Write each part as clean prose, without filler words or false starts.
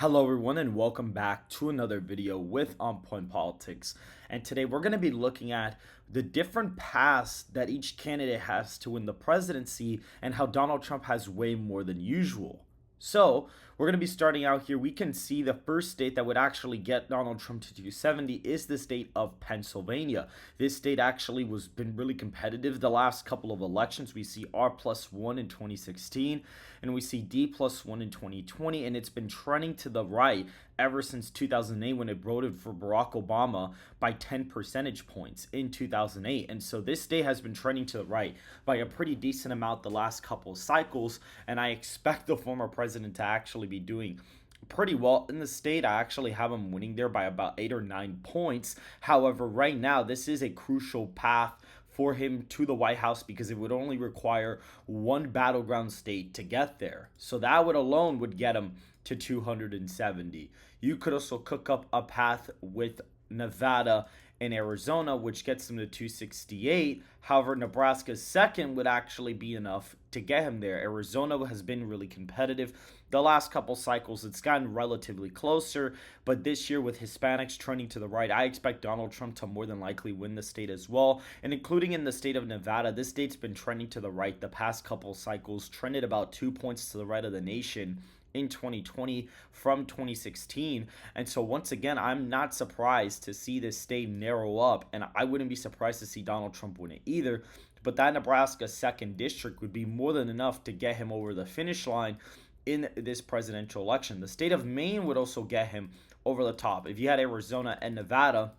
Hello everyone and welcome back to another video with On Point Politics. And today we're going to be looking at the different paths that each candidate has to win the presidency and how Donald Trump has way more than usual. So, we're going to be starting out here. We can see the first state that would actually get Donald Trump to 270 is the state of Pennsylvania. This state actually was been really competitive the last couple of elections. We see R+1 in 2016 and we see D+1 in 2020, and it's been trending to the right ever since 2008 when it voted for Barack Obama by 10 percentage points in 2008. And so this state has been trending to the right by a pretty decent amount the last couple of cycles, and I expect the former president to actually be doing pretty well in the state. I actually have him winning there by about 8 or 9 points. However, right now, this is a crucial path for him to the White House because it would only require one battleground state to get there. So that would alone would get him to 270. You could also cook up a path with Nevada and Arizona, which gets him to 268. However, Nebraska's second would actually be enough to get him there. Arizona has been really competitive. The last couple cycles, it's gotten relatively closer, but this year with Hispanics trending to the right, I expect Donald Trump to more than likely win the state as well. And including in the state of Nevada, this state's been trending to the right the past couple cycles, trended about 2 points to the right of the nation in 2020 from 2016. And so once again, I'm not surprised to see this state narrow up, and I wouldn't be surprised to see Donald Trump win it either. But that Nebraska second district would be more than enough to get him over the finish line in this presidential election. The state of Maine would also get him over the top. If you had Arizona and Nevada,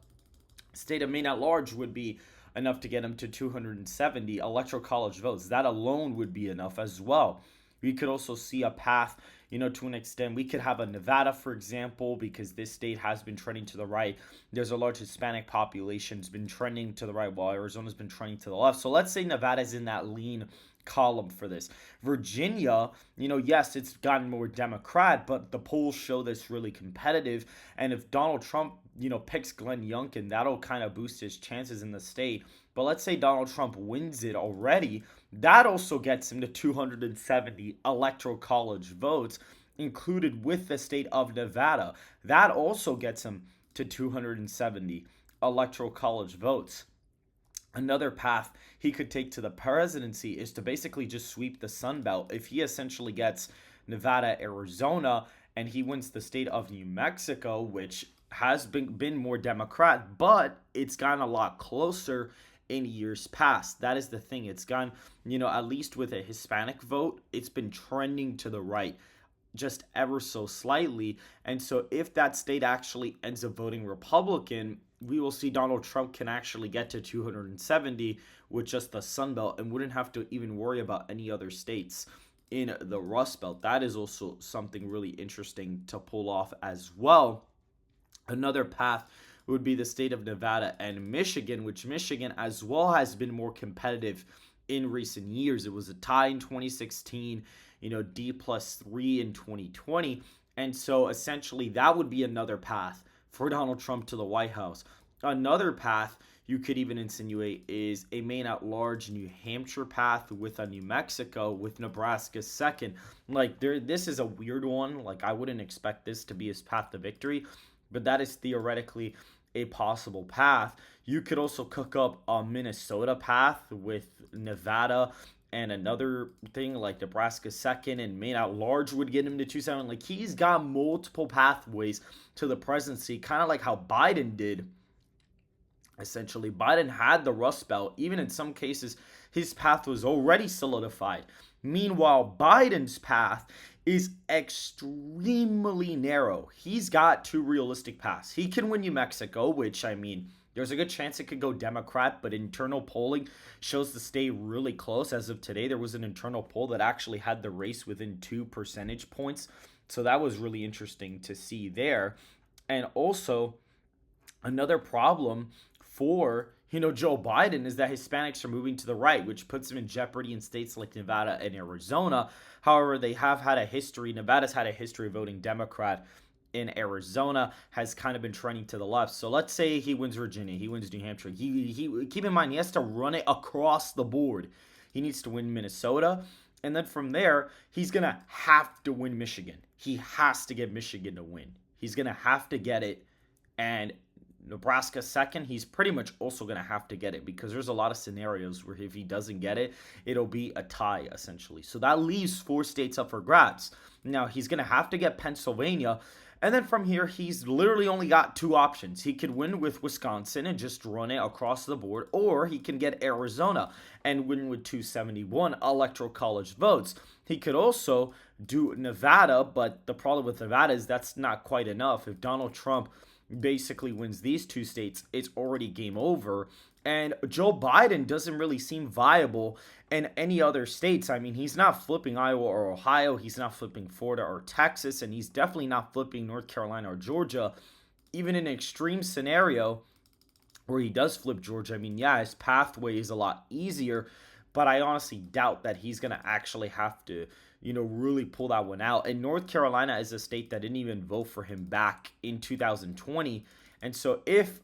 state of Maine at large would be enough to get him to 270 electoral college votes. That alone would be enough as well. We could also see a path, to an extent. We could have a Nevada, for example, because this state has been trending to the right. There's a large Hispanic population. It's been trending to the right while Arizona's been trending to the left. So let's say Nevada's in that lean column for this. Virginia, yes, it's gotten more Democrat, but the polls show this really competitive. And if Donald Trump, picks Glenn Youngkin, that'll kind of boost his chances in the state. But let's say Donald Trump wins it already. That also gets him to 270 electoral college votes, included with the state of Nevada. That also gets him to 270 electoral college votes. Another path he could take to the presidency is to basically just sweep the Sun Belt. If he essentially gets Nevada, Arizona, and he wins the state of New Mexico, which has been more Democrat, but it's gotten a lot closer in years past. That is the thing. It's gone, at least with a Hispanic vote, it's been trending to the right just ever so slightly. And so if that state actually ends up voting Republican, we will see Donald Trump can actually get to 270 with just the Sun Belt and wouldn't have to even worry about any other states in the Rust Belt. That is also something really interesting to pull off as well. Another path would be the state of Nevada and Michigan, which Michigan as well has been more competitive in recent years. It was a tie in 2016, D+3 in 2020. And so essentially that would be another path for Donald Trump to the White House. Another path you could even insinuate is a Maine at large New Hampshire path with a New Mexico with Nebraska second. This is a weird one. I wouldn't expect this to be his path to victory, but that is theoretically a possible path. You could also cook up a Minnesota path with Nevada and another thing like Nebraska second and Maine at large would get him to 270. He's got multiple pathways to the presidency, kind of like how Biden did. Essentially, Biden had the Rust Belt. Even in some cases, his path was already solidified. Meanwhile, Biden's path is extremely narrow. He's got two realistic paths. He can win New Mexico, which, there's a good chance it could go Democrat, but internal polling shows the state really close. As of today, there was an internal poll that actually had the race within 2 percentage points. So that was really interesting to see there. And also, another problem for Joe Biden is that Hispanics are moving to the right, which puts him in jeopardy in states like Nevada and Arizona. However, they have had a history. Nevada's had a history of voting Democrat. In Arizona has kind of been trending to the left. So let's say he wins Virginia, he wins New Hampshire. He keep in mind he has to run it across the board. He needs to win Minnesota, And then from there, he's going to have to win Michigan. He has to get Michigan to win. He's going to have to get it. And Nebraska second, he's pretty much also going to have to get it, because there's a lot of scenarios where if he doesn't get it, it'll be a tie essentially. So that leaves 4 states up for grabs. Now he's going to have to get Pennsylvania. And then from here, he's literally only got 2 options. He could win with Wisconsin and just run it across the board, or he can get Arizona and win with 271 electoral college votes. He could also do Nevada, but the problem with Nevada is that's not quite enough. If Donald Trump basically wins these 2 states, it's already game over. And Joe Biden doesn't really seem viable in any other states. I mean, he's not flipping Iowa or Ohio. He's not flipping Florida or Texas. And he's definitely not flipping North Carolina or Georgia. Even in an extreme scenario where he does flip Georgia, I mean, yeah, his pathway is a lot easier. But I honestly doubt that he's going to actually have to, really pull that one out. And North Carolina is a state that didn't even vote for him back in 2020. And so if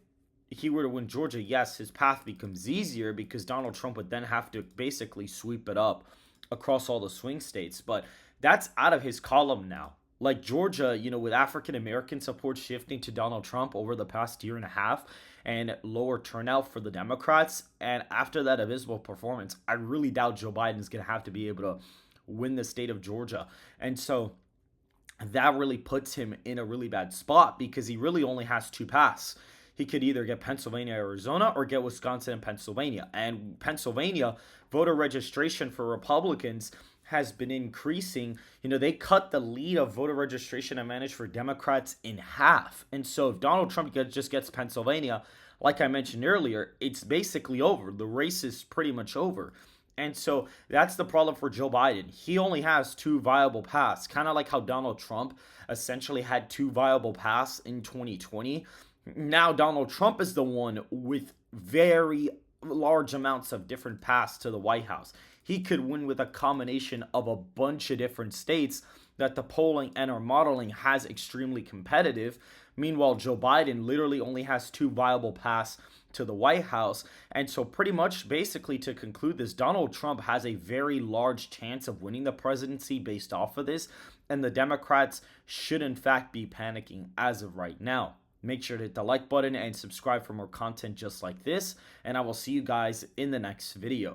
he were to win Georgia, yes, his path becomes easier, because Donald Trump would then have to basically sweep it up across all the swing states. But that's out of his column now. Like Georgia, with African American support shifting to Donald Trump over the past year and a half, and lower turnout for the Democrats, and after that abysmal performance, I really doubt Joe Biden is going to have to be able to win the state of Georgia. And so that really puts him in a really bad spot, because he really only has 2 paths. He could either get Pennsylvania, Arizona, or get Wisconsin and Pennsylvania. And Pennsylvania, voter registration for Republicans has been increasing. They cut the lead of voter registration advantage for Democrats in half. And so if Donald Trump just gets Pennsylvania, like I mentioned earlier, it's basically over. The race is pretty much over. And so that's the problem for Joe Biden. He only has 2 viable paths, kind of like how Donald Trump essentially had 2 viable paths in 2020. Now Donald Trump is the one with very large amounts of different paths to the White House. He could win with a combination of a bunch of different states that the polling and our modeling has extremely competitive. Meanwhile, Joe Biden literally only has 2 viable paths to the White House. And so pretty much basically to conclude this, Donald Trump has a very large chance of winning the presidency based off of this. And the Democrats should in fact be panicking as of right now. Make sure to hit the like button and subscribe for more content just like this. And I will see you guys in the next video.